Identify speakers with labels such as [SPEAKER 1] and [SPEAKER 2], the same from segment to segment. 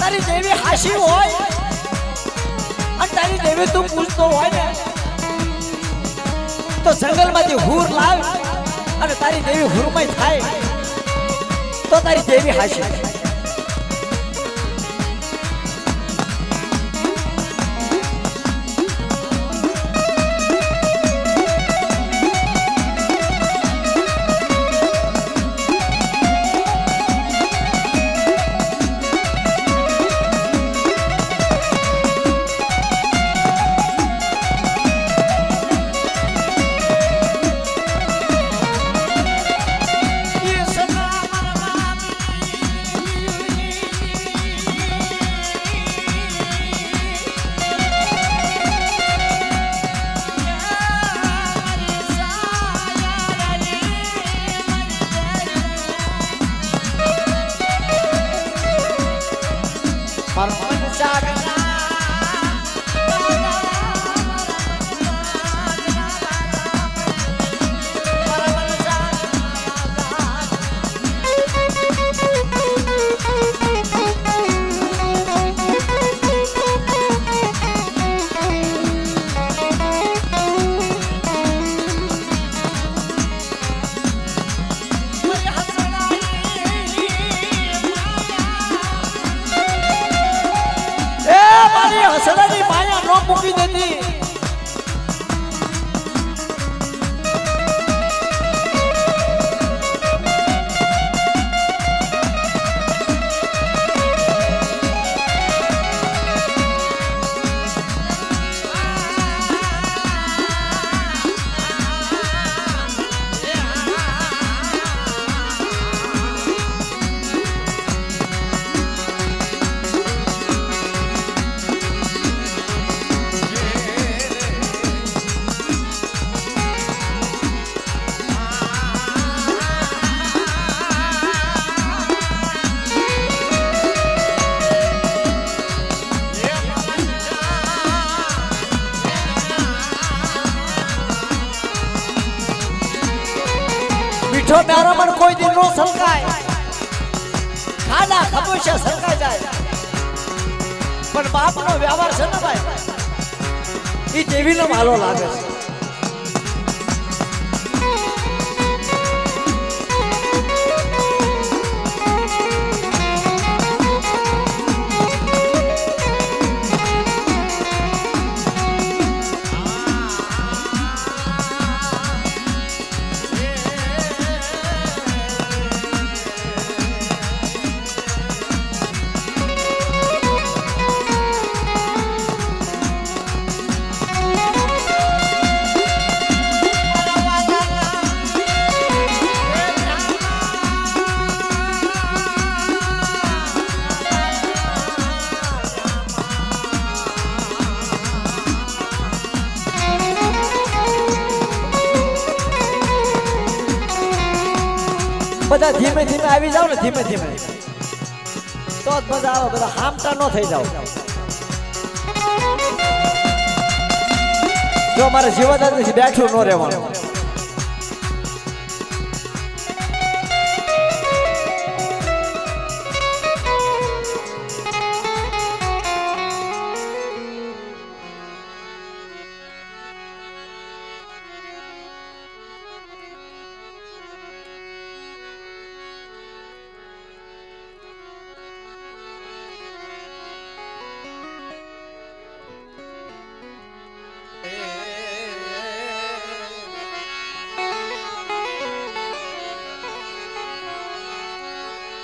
[SPEAKER 1] તારી દેવી હાશી હોય અને તારી દેવી તું પૂછતો હોય ને તો જંગલમાંથી હુર લાવ અને તારી દેવી હુરમય થાય તો તારી દેવી હાશી હસડાની માયા નો મૂકી દેતી મીઠો પ્યારો મન કોઈ દિન નો સલકાય ખાડા ખબોશા સલકાઈ જાય પણ બાપનો વ્યવહાર છે ને ભાઈ એ દેવીનો માલો લાગે છે બધા ધીમે ધીમે આવી જાવ ને ધીમે ધીમે તો જ મજા આવે બધા હામટા ન થઈ જાવ જો મારે જીવનદાન બેઠું ન રહેવાનું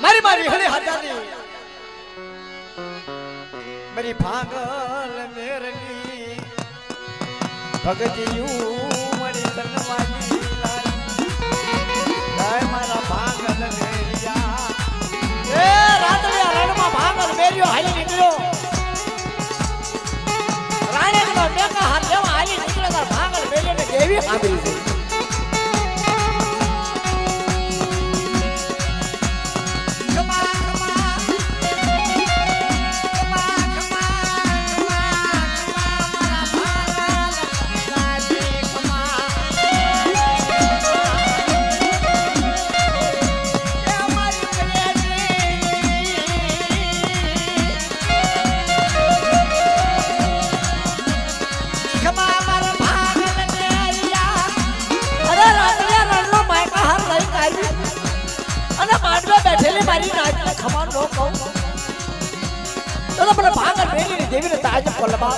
[SPEAKER 1] મારી મારી હળી હાજાની મારી ભાગલ મેરલી ભગતિયું મળી તનવાજી લાય મારા ભાગલ મેરિયા એ રાતડિયા રણમાં ભાગલ મેર્યો હાલી નીકળ્યો રાણેનો મેકા હાથ લેવા હાલી નીકળ્યો તાર ભાગલ મેર્યો ને કેવી સાંભળી છે ખમાન નો કહું તો મને ભાગર બેની દેવીને તાજ પલબા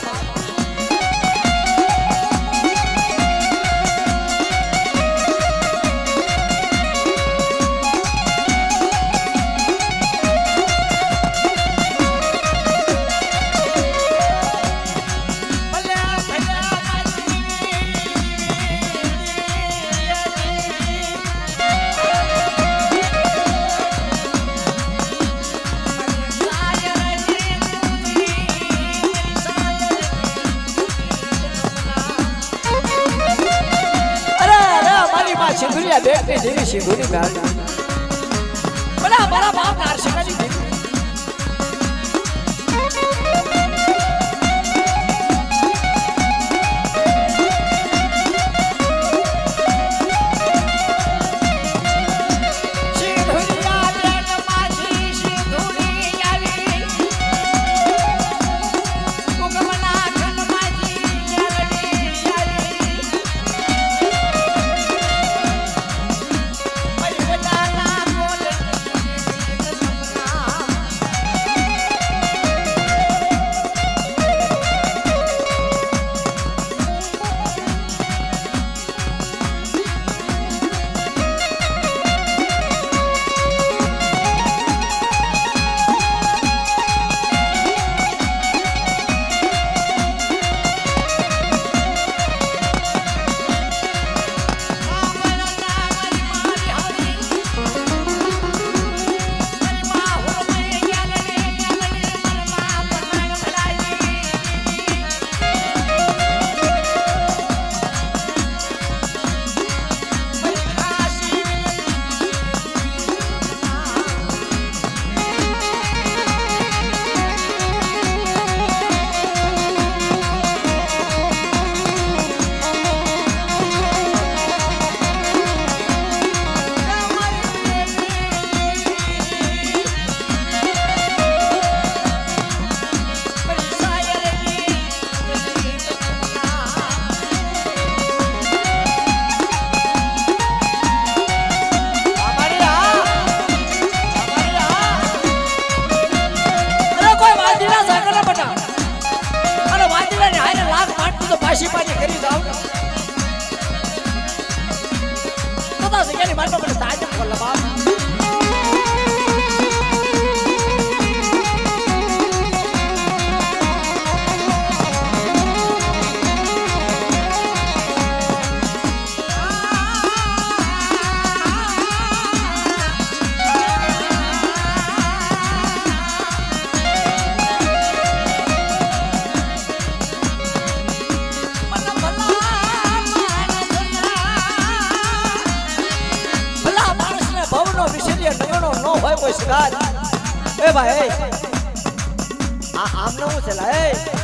[SPEAKER 1] સિંધુરિયા બેટની દેવી સિંધુરી ગાડી બડા મારા બાપ નારસિંહાની દેવી પાછી પાછી કરી જાવ તો તો જગ્યાની મારતો મને તાજ પલબા કોઈ શિકાર એ ભાઈ આ આમનો હું છે લા એ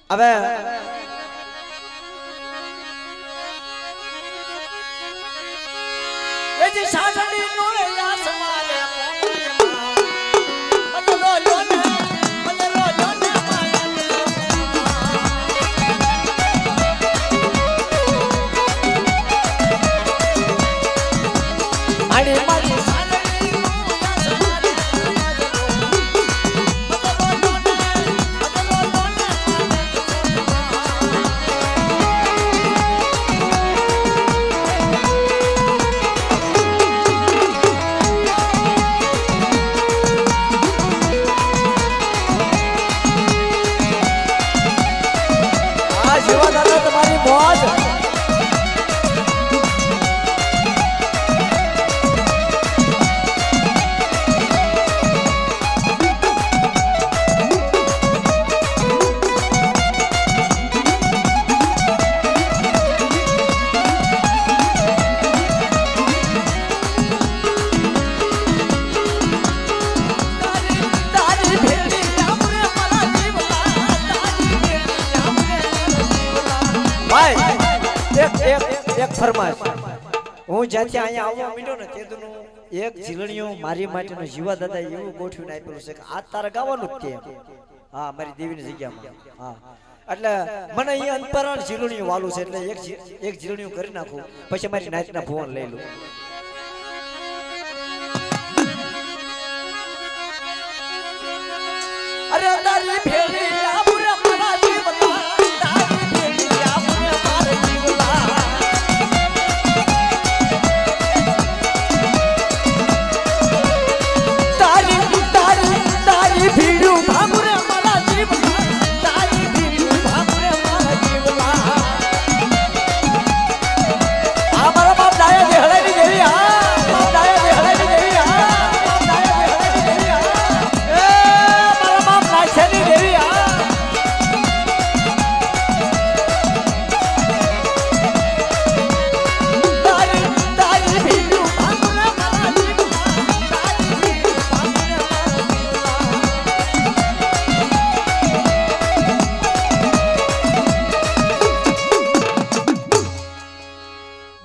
[SPEAKER 1] હવે એ જે સાસડી નો યાસ મારે બદલો લો ને મારી મારી સાસડી નો યાસ મારે એક ફરમાશ હું જ્યાંથી અહીંયા આવવા માંડ્યો ને તેદુનું એક ઝીલણીઓ મારી માટેનો જીવા દાદા એવું ગોઠવીને આપેલું છે કે આ તારે ગાવાનું જ છે હા મારી દેવીની જગ્યામાં હા એટલે મને અહીંયા અંતરાળ ઝીલણીઓ વાલું છે એટલે એક ઝીલણીઓ કરી નાખું પછી મારી નાચના ભુવન લઈ લઉં અરે તારી ભેળી આબુરે મારા જીવલા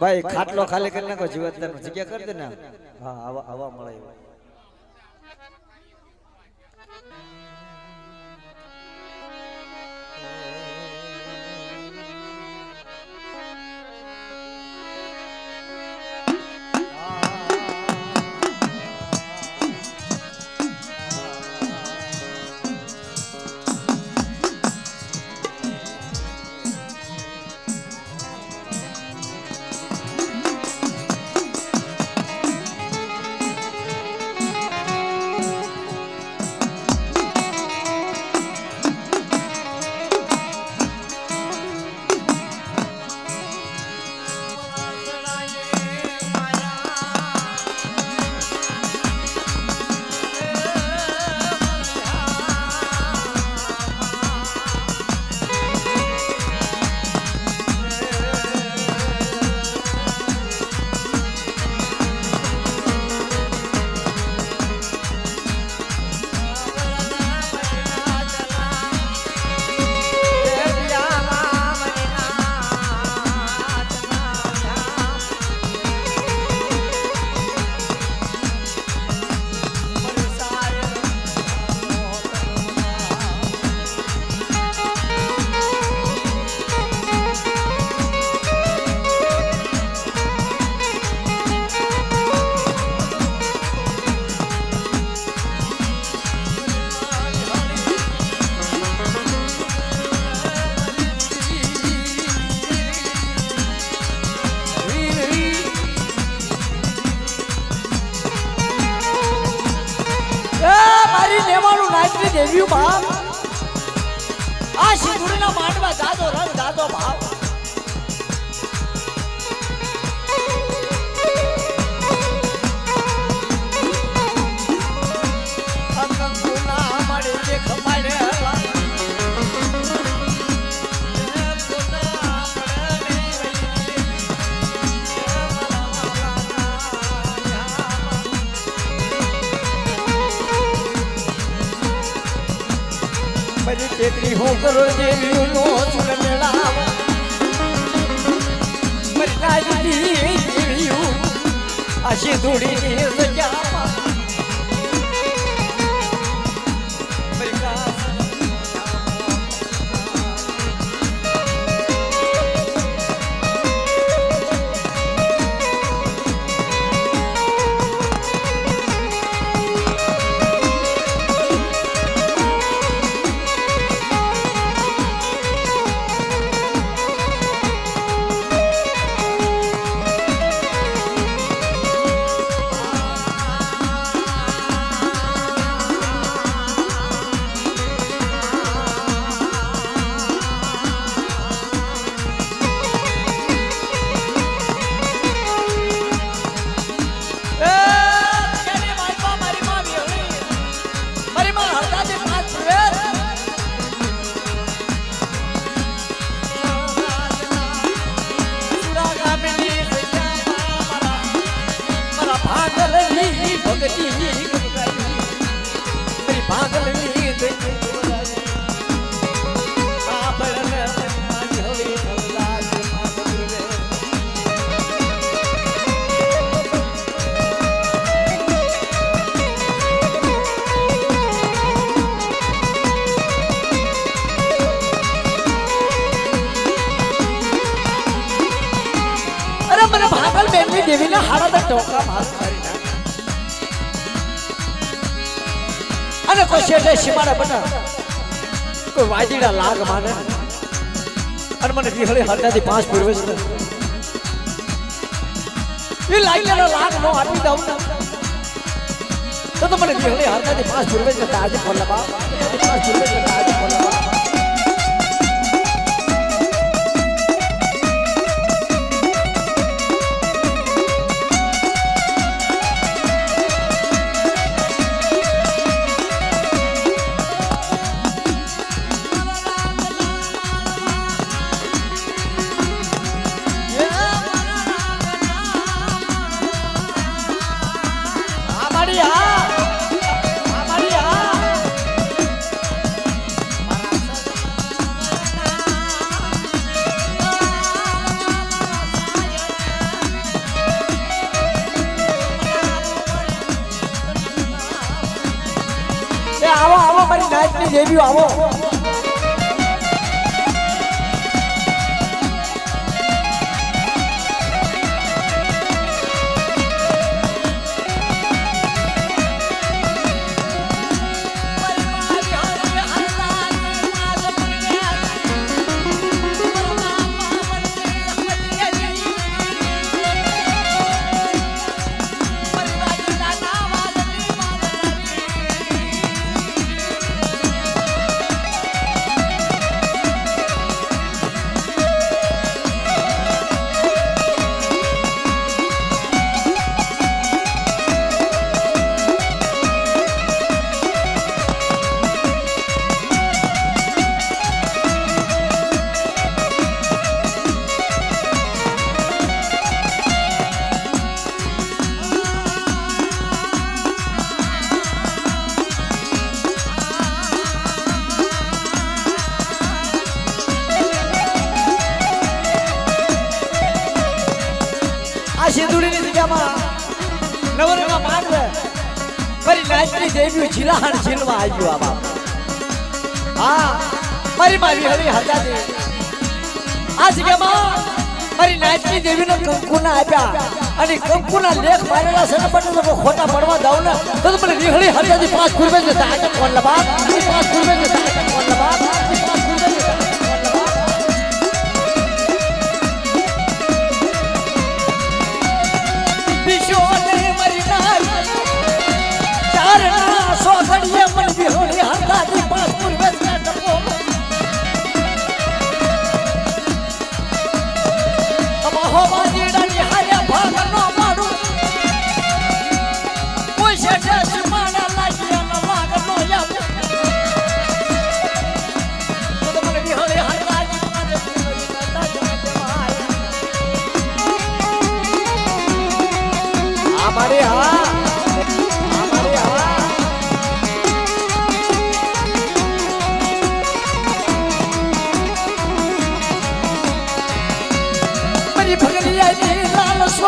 [SPEAKER 1] ભાઈ ખાટલો ખાલી કરી નાખો જીવતદાર જગ્યા કરી દે ને હા આવા મળે દેવ્યું ભાવ આ સિંદૂરના માંડવા જાદો રંગ જાદો ભાવ અંગુના મળે જે ખમાડે મારી ટેકરી હું કરો દેવી નો સુરમેળા મારી નાજની દેવી આશી ધૂળીની સજામાં देवी ना हाड़ा तक टोका मार मारी ना अने कोई शेटे शिमारा बना कोई वाजीड़ा लाग माने अने मने विहळे हरता दी 5 पूर्वेश ने ये लाइलेरो लाग नो आपी दઉં ना तो मने विहळे हरता दी 5 पूर्वेश ने ताजे फोन लगा 5 पूर्वेश ने ताजे फोन लगा आओ आओ मारी नाचनी देवी आओ सिंदूरी जगह में नवरंगा मार दे मारी नाचनी देवी झिलाहण झिलवा आयो आ बाप हां मारी मारी हरी हजा दे आ जगह में मारी नाचनी देवी ने कंकुना आप्या અને કંકુના લેખ મારેલા છે ને બટન તો ખોટા પડવા દઉં ને તો મને વિહળી હરિયાદી 5 પૂર્વે ને તાકે ફોન લબા 5 પૂર્વે ને તાકે ફોન લબા 5 પૂર્વે ને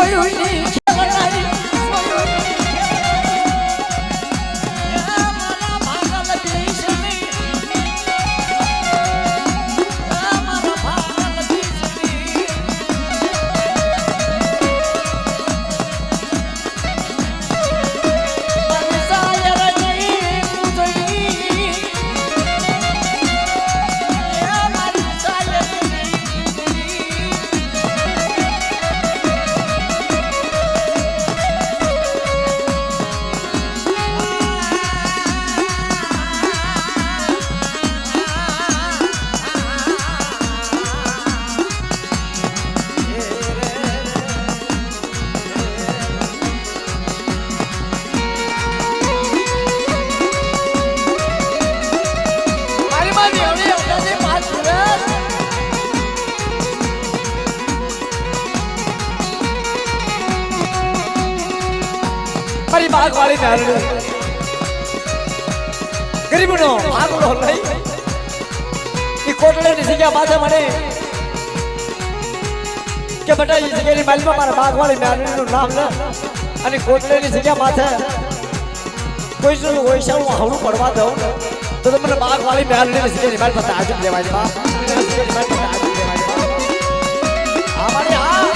[SPEAKER 1] સોયુની ખેલનારી મારી બાગ વાળી નારળી ગરીબનો આગલો લઈ ઈ કોટલેની જગ્યા માથે મને કે બેટા ઈ જગ્યાની માલમાં મારા બાગ વાળી નારળીનું નામ લે અને કોટલેની જગ્યા માથે કોઈ જો ઓઈશાનું હાવડું પડવા દઉં તો તમને બાગ વાળી નારળીની જગ્યાની માલ પર આજુ લેવાય બા જગ્યાની માલ પર આજુ લેવાય બા અમારી હા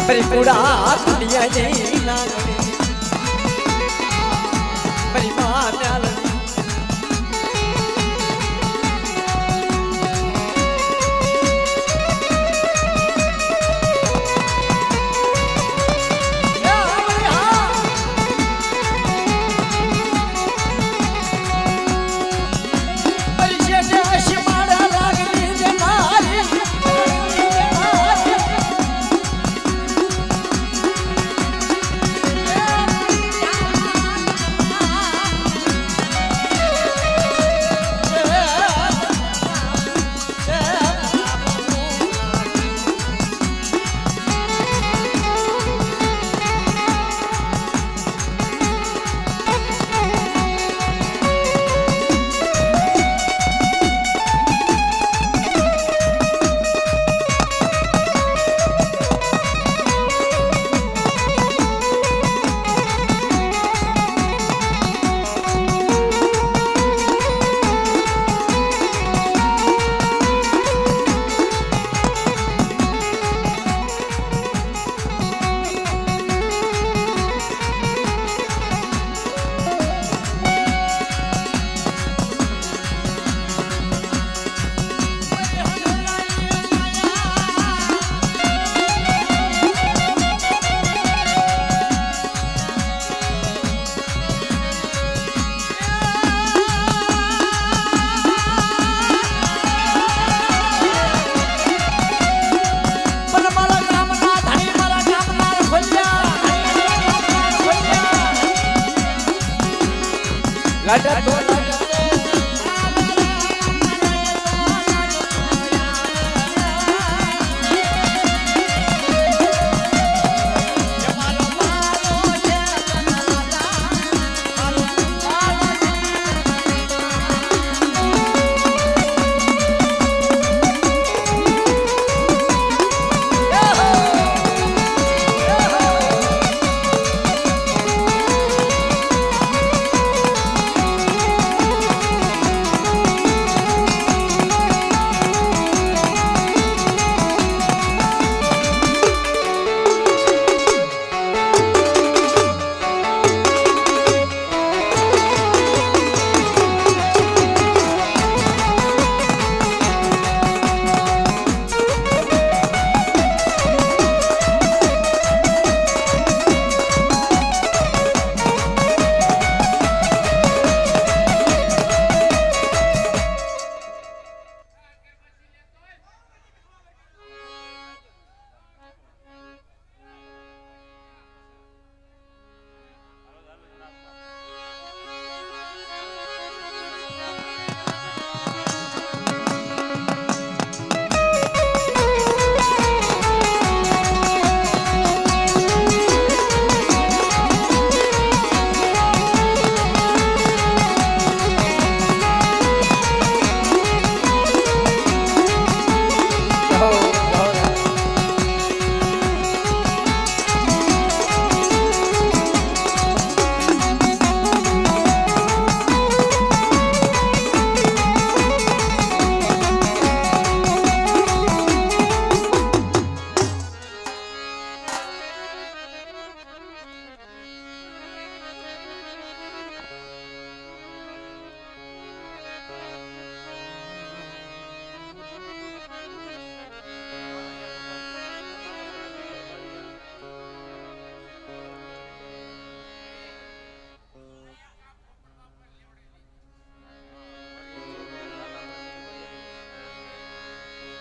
[SPEAKER 1] परिपूरा दुनिया जई नागणी परिमा न्यालनी लाडा तो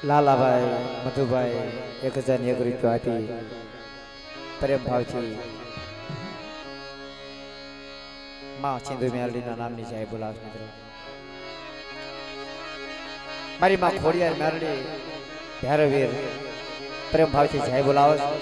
[SPEAKER 1] લાલાભાઈ મધુભાઈ 1001 રૂપિયો આપી પ્રેમ ભાવથી માં સિંધુ મેરડીના નામની જાય બોલાવ મિત્રો મારી માં ખોડિયાર મેરડી ભૈરવીર પ્રેમ ભાવથી જાય બોલાવો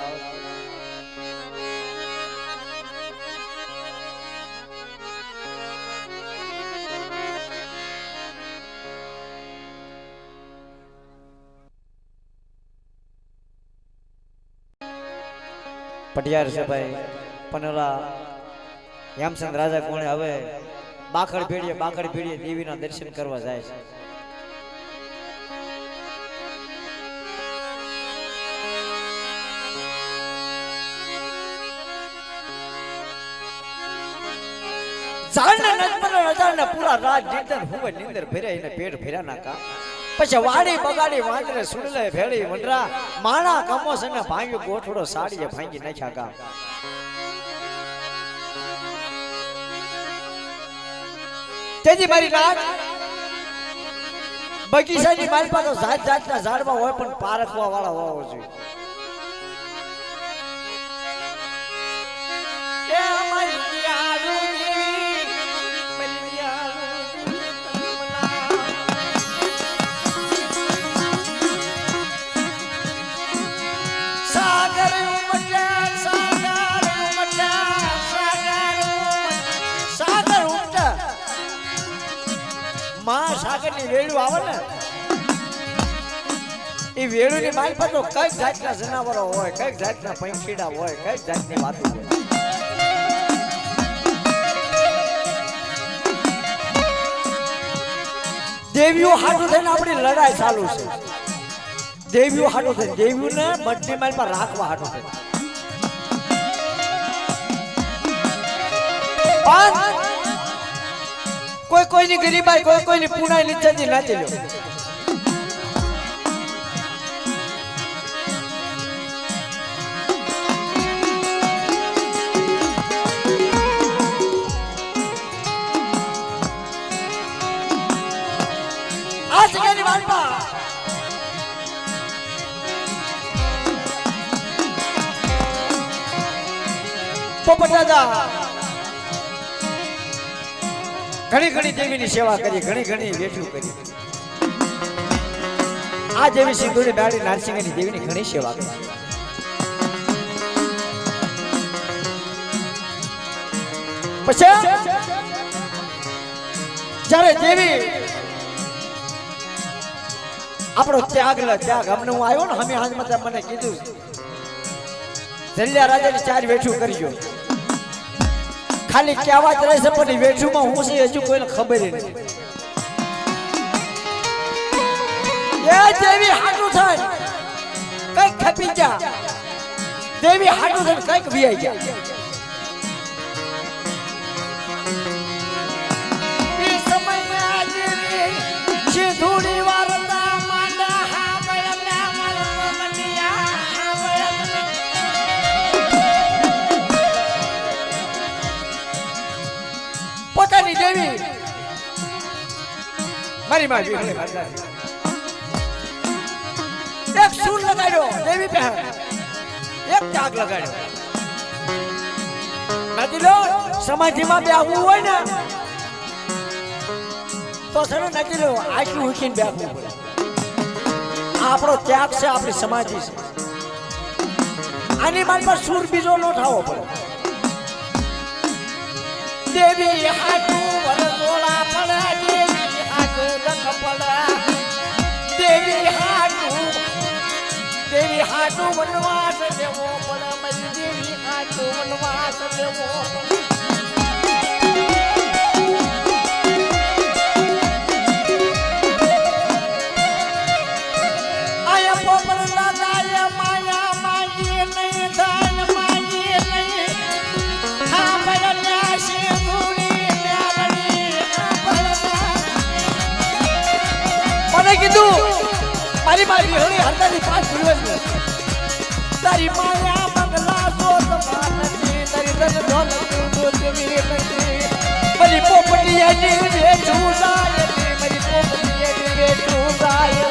[SPEAKER 1] પટિયાર છે ભાઈ પનોલા હેમચંદ રાજા કોણે હવે બાખડ ભેડીએ દેવીના દર્શન કરવા જાય છે જાણને નજમન રજાને પૂરા રાત જીતન હુવે નિંદર ભર્યા એને પેટ ભર્યા નાકા પછી વાડી બગાડી વાંદરે સુડલે ભેળી વંડરા માણા કમોસ અને ભાંગ્યો ગોઠડો સાડીએ ભાંગી નાખ્યા કા તેજી મારી રાત બગીચાની માલપા તો જાત જાતના ઝાડવા હોય પણ પારખવા વાળા હોવો જોઈએ સાગર ની વેળું આવે ને એ વેળું ની માલ પર તો કઈક જાતના જનાવરો હોય કઈક જાતના પંખીડા હોય કઈક જાતની વાતો હોય દેવીઓ હાટુ થઈને આપણી લડાઈ ચાલુ છે દેવીઓ હાટુ થઈને દેવીઓને બધી માલ પર રાખવા હાટુ થઈને કોઈ કોઈની ગરીબાઈ કોઈ કોઈની પુનાઈ નીચેથી નાચી લો આ જગ્યાની વાતમાં પોપટ દાદા ઘણી ઘણી દેવીની સેવા કરી ઘણી ઘણી વેઠું કરી આ દેવી સિંધુની મેરડી નારસિંહની દેવીની ઘણી સેવા કરી પછી જ્યારે દેવી આપણો ત્યાગ અમને હું આવ્યો ને અમે હાજમાં મને કીધું જલ્યા રાજાની 4 વેઠું કરજો ખાલી કહેવા જ રહેશે પણ વેઠુમાં હું છે હજુ કોઈને ખબર નથી એ દેવી હાટું થાય કઈક ખપી જા દેવી હાટું થાય કઈક વિયાઈ જા એ સમયમાં દેવી સિંધુની વાર્તા માંડા હાવળના મરમનિયા પોતાની દેવી મારી માં એક સૂર લગાડ્યો દેવી પહે એક ત્યાગ લગાડ્યો નથી લો સમાધિમાં બેહવું હોય ને તો સર નથી લો આટલું ઉઠીને બેહવું પડે આપણો ત્યાગ છે આપણી સમાધિ છે આની માલ પર સૂર બીજો નો થાવો પડે દેવી હાટુ વરસોળા પડે દેવી હાટુ રખ પડે દેવી હાટુ વનવાસ દેવો પડે મારી દેવી હાટુ વનવાસ દેવો આયા પોપર દાદા માયા માગી નહીં દાન માગી નહીં હા બળના સિંધુની મેરડી મને કીધું મારી મારી હળી હરદાની 5 દિવસ તારી માયા બંગલા જો તમારી તારી ધન દોલત દોલવી નથી મારી પોપટીયાની વેઠું જાય મારી પોપટીયાની વેઠું જાય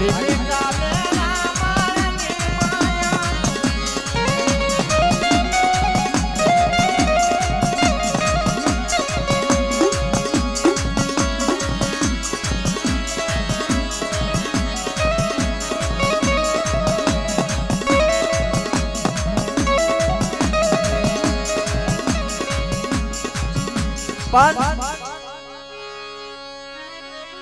[SPEAKER 1] મારી મીઠા મેરા મારાની માયા પણ